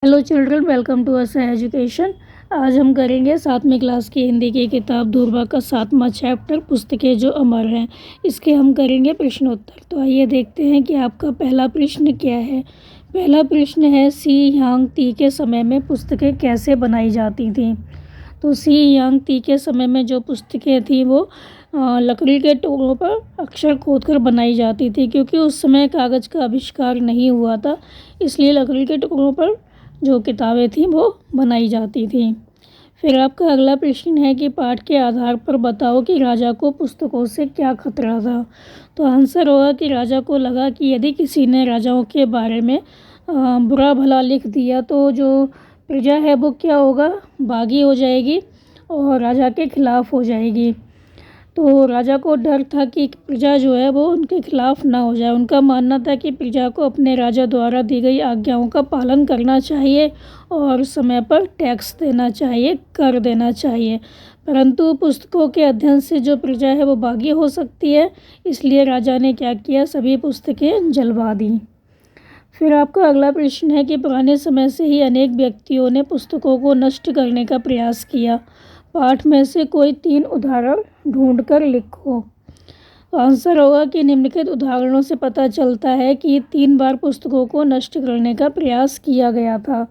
Hello children, welcome to us education. आज हम करेंगे 7वीं क्लास की हिंदी की किताब दूरबा का 7वां चैप्टर पुस्तकें जो अमर हैं। इसके हम करेंगे प्रश्नोत्तर। तो आइए देखते हैं कि आपका पहला प्रश्न क्या है। पहला प्रश्न है सी यांग ती के समय में पुस्तकें कैसे बनाई जाती थीं। तो सी यांग ती के समय में जो पुस्तकें थीं वो लकड़ी के टुकड़ों पर अक्षर खोदकर बनाई जाती थी, क्योंकि उस समय कागज़ का आविष्कार नहीं हुआ था। इसलिए लकड़ी के टुकड़ों पर जो किताबें थीं वो बनाई जाती थीं। फिर आपका अगला प्रश्न है कि पाठ के आधार पर बताओ कि राजा को पुस्तकों से क्या खतरा था। तो आंसर होगा कि राजा को लगा कि यदि किसी ने राजाओं के बारे में बुरा भला लिख दिया तो जो प्रजा है वो क्या होगा, बागी हो जाएगी और राजा के खिलाफ हो जाएगी। तो राजा को डर था कि प्रजा जो है वो उनके खिलाफ ना हो जाए। उनका मानना था कि प्रजा को अपने राजा द्वारा दी गई आज्ञाओं का पालन करना चाहिए और समय पर टैक्स देना चाहिए, कर देना चाहिए। परंतु पुस्तकों के अध्ययन से जो प्रजा है वो बागी हो सकती है, इसलिए राजा ने क्या किया, सभी पुस्तकें जलवा दी। फिर आपका अगला प्रश्न है कि पुराने समय से ही अनेक व्यक्तियों ने पुस्तकों को नष्ट करने का प्रयास किया। पाठ में से कोई 3 उदाहरण ढूंढकर लिखो। आंसर होगा कि निम्नलिखित उदाहरणों से पता चलता है कि 3 बार पुस्तकों को नष्ट करने का प्रयास किया गया था।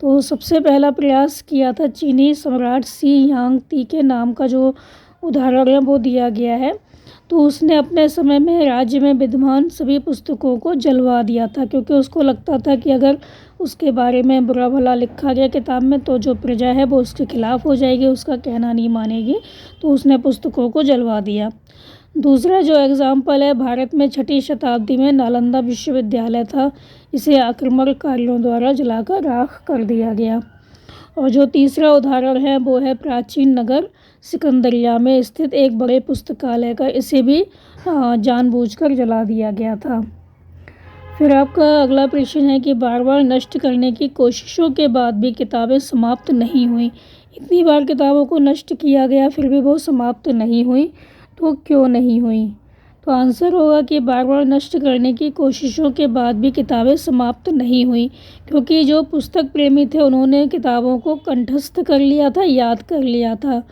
तो सबसे पहला प्रयास किया था चीनी सम्राट सी यांग ती के नाम का जो उदाहरण है वो दिया गया है। तो उसने अपने समय में राज्य में विद्यमान सभी पुस्तकों को जलवा दिया था, क्योंकि उसको लगता था कि अगर उसके बारे में बुरा भला लिखा गया किताब में तो जो प्रजा है वो उसके खिलाफ हो जाएगी, उसका कहना नहीं मानेगी। तो उसने पुस्तकों को जलवा दिया। दूसरा जो एग्जाम्पल है, भारत में 6वीं शताब्दी में नालंदा विश्वविद्यालय था, इसे आक्रमणकारियों द्वारा जलाकर राख कर दिया गया। और जो तीसरा उदाहरण है वो है प्राचीन नगर सिकंदरिया में स्थित एक बड़े पुस्तकालय का, इसे भी जानबूझकर जला दिया गया था। फिर आपका अगला प्रश्न है कि बार बार नष्ट करने की कोशिशों के बाद भी किताबें समाप्त नहीं हुई। इतनी बार किताबों को नष्ट किया गया फिर भी वो समाप्त नहीं हुई, तो क्यों नहीं हुई। तो आंसर होगा कि बार बार नष्ट करने की कोशिशों के बाद भी किताबें समाप्त नहीं हुई, क्योंकि जो पुस्तक प्रेमी थे उन्होंने किताबों को कंठस्थ कर लिया था, याद कर लिया था।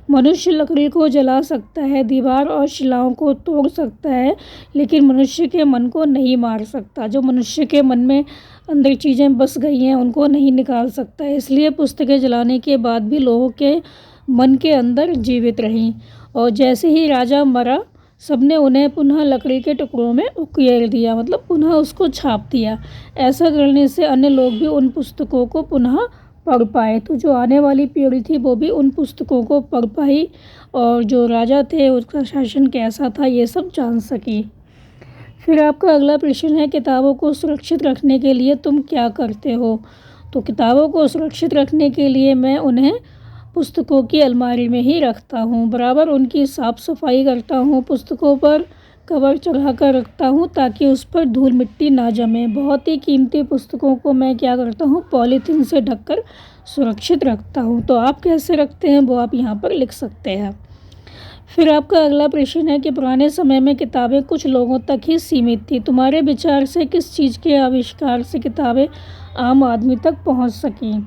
मनुष्य लकड़ी को जला सकता है, दीवार और शिलाओं को तोड़ सकता है, लेकिन मनुष्य के मन को नहीं मार सकता। जो मनुष्य के मन में अंदर चीज़ें बस गई हैं उनको नहीं निकाल सकता। इसलिए पुस्तकें जलाने के बाद भी लोगों के मन के अंदर जीवित रहीं। और जैसे ही राजा मरा, सबने उन्हें पुनः लकड़ी के टुकड़ों में उकेर दिया, मतलब पुनः उसको छाप दिया। ऐसा करने से अन्य लोग भी उन पुस्तकों को पुनः पढ़ पाए। तो जो आने वाली पीढ़ी थी वो भी उन पुस्तकों को पढ़ पाई और जो राजा थे उसका शासन कैसा था ये सब जान सकी। फिर आपका अगला प्रश्न है किताबों को सुरक्षित रखने के लिए तुम क्या करते हो। तो किताबों को सुरक्षित रखने के लिए मैं उन्हें पुस्तकों की अलमारी में ही रखता हूँ। बराबर उनकी साफ़ सफाई करता हूँ, पुस्तकों पर कवर चढ़ा कर रखता हूँ ताकि उस पर धूल मिट्टी ना जमे। बहुत ही कीमती पुस्तकों को मैं क्या करता हूँ, पॉलीथीन से ढककर सुरक्षित रखता हूँ। तो आप कैसे रखते हैं वो आप यहाँ पर लिख सकते हैं। फिर आपका अगला प्रश्न है कि पुराने समय में किताबें कुछ लोगों तक ही सीमित थी। तुम्हारे विचार से किस चीज़ के आविष्कार से किताबें आम आदमी तक पहुँच सकीं।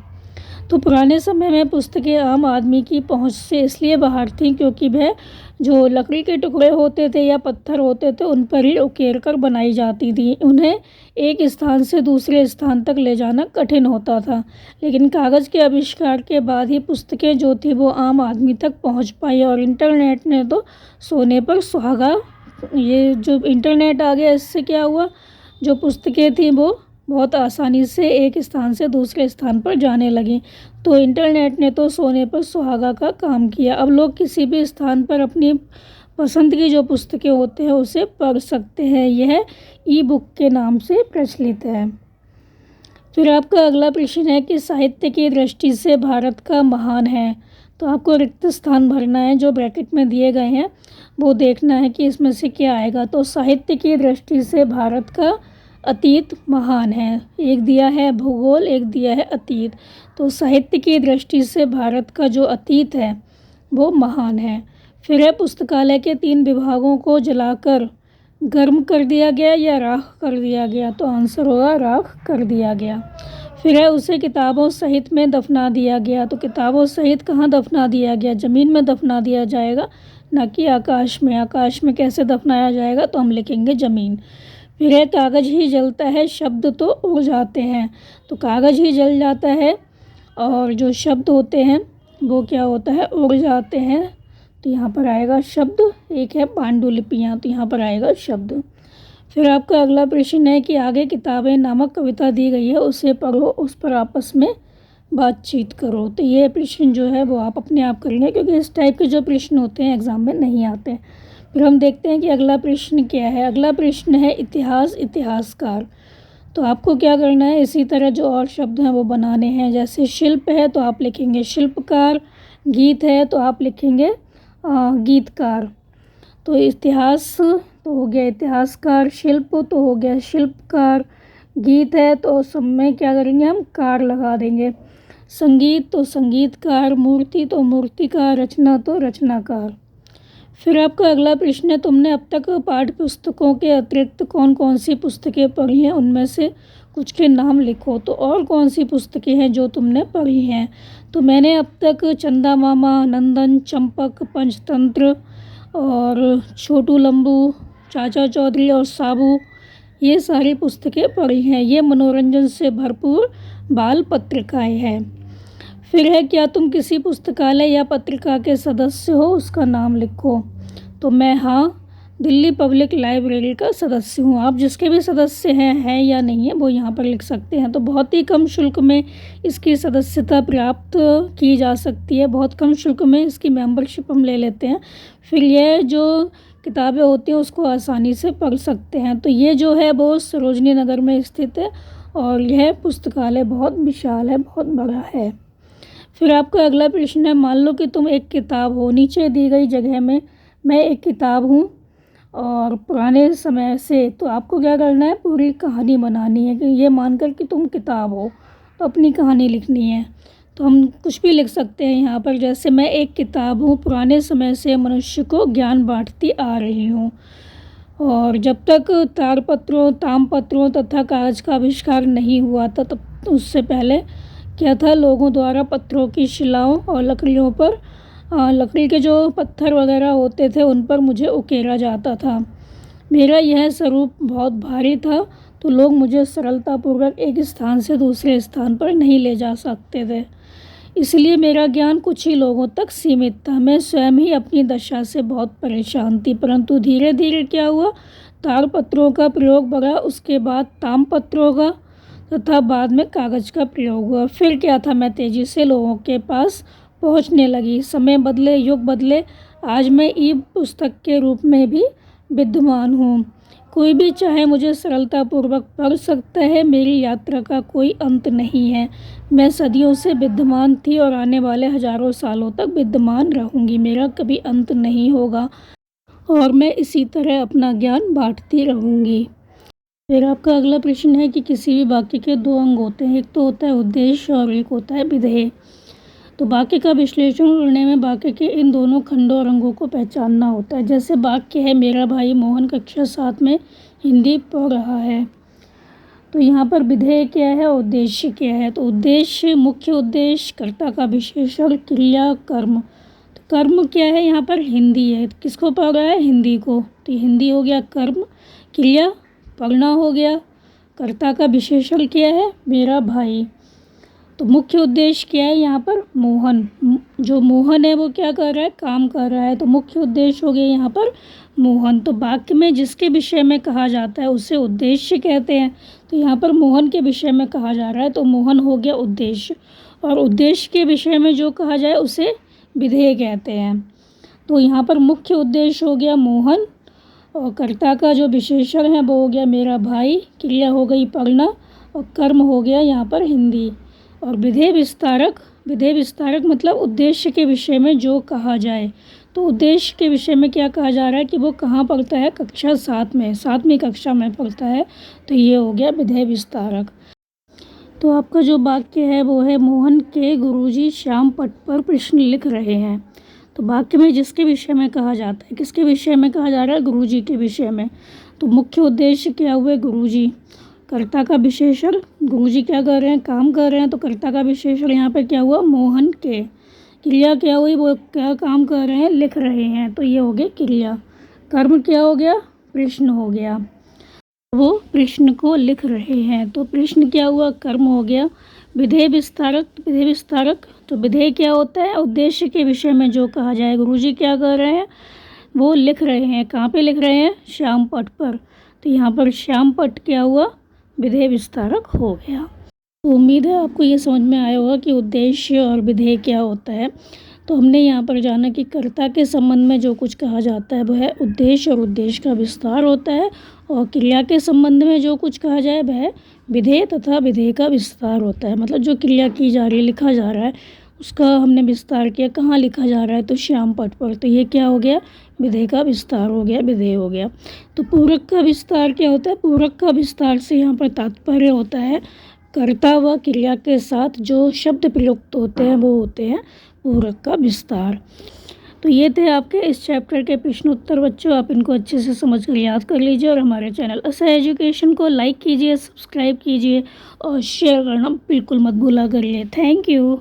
तो पुराने समय में पुस्तकें आम आदमी की पहुंच से इसलिए बाहर थीं क्योंकि वह जो लकड़ी के टुकड़े होते थे या पत्थर होते थे उन पर ही उकेर कर बनाई जाती थी। उन्हें एक स्थान से दूसरे स्थान तक ले जाना कठिन होता था। लेकिन कागज़ के आविष्कार के बाद ही पुस्तकें जो थी वो आम आदमी तक पहुंच पाई। और इंटरनेट ने तो सोने पर सुहागा, ये जो इंटरनेट आ गया इससे क्या हुआ, जो पुस्तकें थी वो बहुत आसानी से एक स्थान से दूसरे स्थान पर जाने लगी। तो इंटरनेट ने तो सोने पर सुहागा का काम किया। अब लोग किसी भी स्थान पर अपनी पसंद की जो पुस्तकें होते हैं उसे पढ़ सकते हैं। यह ई बुक के नाम से प्रचलित है। फिर आपका अगला प्रश्न है कि साहित्य की दृष्टि से भारत का महान है। तो आपको रिक्त स्थान भरना है, जो ब्रैकेट में दिए गए हैं वो देखना है कि इसमें से क्या आएगा। तो साहित्य की दृष्टि से भारत का अतीत महान है। एक दिया है भूगोल, एक दिया है अतीत। तो साहित्य की दृष्टि से भारत का जो अतीत है वो महान है। फिर है पुस्तकालय के 3 विभागों को जलाकर गर्म कर दिया गया या राख कर दिया गया। तो आंसर होगा राख कर दिया गया। फिर है उसे किताबों सहित में दफना दिया गया। तो किताबों सहित कहाँ दफना दिया गया? ज़मीन में दफना दिया जाएगा, ना कि आकाश में। आकाश में कैसे दफनाया जाएगा? तो हम लिखेंगे ज़मीन। फिर है कागज़ ही जलता है, शब्द तो उड़ जाते हैं। तो कागज़ ही जल जाता है और जो शब्द होते हैं वो क्या होता है? उड़ जाते हैं। तो यहाँ पर आएगा शब्द। एक है पांडुलिपियाँ, तो यहाँ पर आएगा शब्द। फिर आपका अगला प्रश्न है कि आगे किताबें नामक कविता दी गई है, उसे पढ़ो, उस पर आपस में बातचीत करो। तो ये प्रश्न जो है वो आप अपने आप करेंगे, क्योंकि इस टाइप के जो प्रश्न होते हैं एग्ज़ाम में नहीं आते। फिर हम देखते हैं कि अगला प्रश्न क्या है। अगला प्रश्न है इतिहास, इतिहासकार। तो आपको क्या करना है? इसी तरह जो और शब्द हैं वो बनाने हैं। जैसे शिल्प है तो आप लिखेंगे शिल्पकार, गीत है तो आप लिखेंगे गीतकार। तो इतिहास तो हो गया इतिहासकार, शिल्प तो हो गया शिल्पकार, गीत है तो सब में क्या करेंगे? हम कार लगा देंगे। संगीत तो संगीतकार, मूर्ति तो मूर्तिकार, रचना तो रचनाकार। फिर आपका अगला प्रश्न है, तुमने अब तक पाठ्य पुस्तकों के अतिरिक्त कौन कौन सी पुस्तकें पढ़ी हैं, उनमें से कुछ के नाम लिखो। तो और कौन सी पुस्तकें हैं जो तुमने पढ़ी हैं? तो मैंने अब तक चंदा मामा, नंदन, चंपक, पंचतंत्र और छोटू लंबू, चाचा चौधरी और साबू, ये सारी पुस्तकें पढ़ी हैं। ये मनोरंजन से भरपूर बाल पत्रिकाएँ हैं। फिर है क्या तुम किसी पुस्तकालय या पत्रिका के सदस्य हो, उसका नाम लिखो। तो मैं हाँ दिल्ली पब्लिक लाइब्रेरी का सदस्य हूँ। आप जिसके भी सदस्य हैं या नहीं है वो यहाँ पर लिख सकते हैं। तो बहुत ही कम शुल्क में इसकी सदस्यता प्राप्त की जा सकती है। बहुत कम शुल्क में इसकी मेंबरशिप हम ले लेते हैं। फिर यह जो किताबें होती हैं उसको आसानी से पढ़ सकते हैं। तो ये जो है वो सरोजनी नगर में स्थित है और यह पुस्तकालय बहुत विशाल है, बहुत बड़ा है। फिर आपका अगला प्रश्न है, मान लो कि तुम एक किताब हो। नीचे दी गई जगह में मैं एक किताब हूँ और पुराने समय से। तो आपको क्या करना है? पूरी कहानी बनानी है कि ये मानकर कि तुम किताब हो, तो अपनी कहानी लिखनी है। तो हम कुछ भी लिख सकते हैं यहाँ पर। जैसे मैं एक किताब हूँ, पुराने समय से मनुष्य को ज्ञान बांटती आ रही हूँ, और जब तक ताड़पत्रों, तामपत्रों तथा कागज़ का आविष्कार नहीं हुआ था तब उससे पहले क्या था? लोगों द्वारा पत्थरों की शिलाओं और लकड़ियों पर लकड़ी के जो पत्थर वगैरह होते थे उन पर मुझे उकेरा जाता था। मेरा यह स्वरूप बहुत भारी था, तो लोग मुझे सरलतापूर्वक एक स्थान से दूसरे स्थान पर नहीं ले जा सकते थे। इसलिए मेरा ज्ञान कुछ ही लोगों तक सीमित था। मैं स्वयं ही अपनी दशा से बहुत परेशान थी। परंतु धीरे धीरे क्या हुआ? ताड़पत्रों का प्रयोग बढ़ा, उसके बाद तामपत्रों का, तथा बाद में कागज़ का प्रयोग हुआ। फिर क्या था? मैं तेज़ी से लोगों के पास पहुंचने लगी। समय बदले, युग बदले, आज मैं ई पुस्तक के रूप में भी विद्यमान हूँ। कोई भी चाहे मुझे सरलतापूर्वक पढ़ सकता है। मेरी यात्रा का कोई अंत नहीं है। मैं सदियों से विद्यमान थी और आने वाले हज़ारों सालों तक विद्यमान रहूँगी। मेरा कभी अंत नहीं होगा और मैं इसी तरह अपना ज्ञान बांटती रहूँगी। फिर आपका अगला प्रश्न है कि किसी भी वाक्य के दो अंग होते हैं, एक तो होता है उद्देश्य और एक होता है विधेय। तो वाक्य का विश्लेषण करने में वाक्य के इन दोनों खंडों और अंगों को पहचानना होता है। जैसे वाक्य है, मेरा भाई मोहन कक्षा 7 में हिंदी पढ़ रहा है। तो यहाँ पर विधेय क्या है, उद्देश्य क्या है? तो उद्देश्य, मुख्य उद्देश्य, कर्ता का विशेषण, क्रिया, कर्म। तो कर्म क्या है? यहाँ पर हिंदी है। तो किसको पढ़ रहा है? हिंदी को। तो हिंदी हो गया कर्म। क्रिया पढ़ना हो गया। कर्ता का विशेषण क्या है? मेरा भाई। तो मुख्य उद्देश्य क्या है? यहाँ पर मोहन, जो मोहन है वो क्या कर रहा है? काम कर रहा है। तो मुख्य उद्देश्य हो गया यहाँ पर मोहन। तो वाक्य में जिसके विषय में कहा जाता है उसे उद्देश्य कहते हैं। तो यहाँ पर मोहन के विषय में कहा जा रहा है तो मोहन हो गया उद्देश्य, और उद्देश्य के विषय में जो कहा जाए उसे विधेय कहते हैं। तो यहाँ पर मुख्य उद्देश्य हो गया मोहन, और कर्ता का जो विशेषण है वो हो गया मेरा भाई, क्रिया हो गई पढ़ना, और कर्म हो गया यहाँ पर हिंदी। और विधेय विस्तारक, विधेय विस्तारक मतलब उद्देश्य के विषय में जो कहा जाए। तो उद्देश्य के विषय में क्या कहा जा रहा है कि वो कहाँ पढ़ता है? कक्षा 7 में, 7वीं कक्षा में पढ़ता है। तो ये हो गया विधेय विस्तारक। तो आपका जो वाक्य है वो है, मोहन के गुरुजी श्याम पट पर प्रश्न लिख रहे हैं। तो वाक्य में जिसके विषय में कहा जाता है, किसके विषय में कहा जा रहा है? गुरुजी के विषय में। तो मुख्य उद्देश्य क्या हुए? गुरुजी। कर्ता का विशेषण, गुरुजी क्या कर रहे हैं, काम कर रहे हैं, तो कर्ता का विशेषण यहाँ पे क्या हुआ, मोहन के। क्रिया क्या हुई, वो क्या काम कर रहे हैं, लिख रहे हैं, तो ये हो गया क्रिया। कर्म क्या हो गया, प्रश्न हो गया, वो प्रश्न को लिख रहे हैं, तो प्रश्न क्या हुआ, कर्म हो गया। विधेय विस्तारक, विधेय विस्तारक, तो विधेय क्या होता है, उद्देश्य के विषय में जो कहा जाए। गुरुजी क्या कर रहे हैं, वो लिख रहे हैं, कहाँ पे लिख रहे हैं, श्याम पट पर, तो यहाँ पर श्याम पट क्या हुआ, विधेय विस्तारक हो गया। तो उम्मीद है आपको ये समझ में आया होगा कि उद्देश्य और विधेय क्या होता है। तो हमने यहाँ पर जाना कि कर्ता के संबंध में जो कुछ कहा जाता है वह उद्देश्य और उद्देश्य का विस्तार होता है, और क्रिया के संबंध में जो कुछ कहा जाए वह विधेय तथा विधेय का विस्तार होता है। मतलब जो क्रिया की जा रही है, लिखा जा रहा है, उसका हमने विस्तार किया, कहाँ लिखा जा रहा है, तो श्याम पट पर, तो ये क्या हो गया, विधेय का विस्तार हो गया, विधेय हो गया। तो पूरक का विस्तार क्या होता है, पूरक का विस्तार से यहाँ पर तात्पर्य होता है कर्ता व क्रिया के साथ जो शब्द प्रयुक्त होते हैं वो होते हैं पूरक का विस्तार। तो ये थे आपके इस चैप्टर के प्रश्न उत्तर बच्चों, आप इनको अच्छे से समझ कर याद कर लीजिए, और हमारे चैनल असह एजुकेशन को लाइक कीजिए, सब्सक्राइब कीजिए और शेयर करना बिल्कुल मत भूला करिए। Thank you.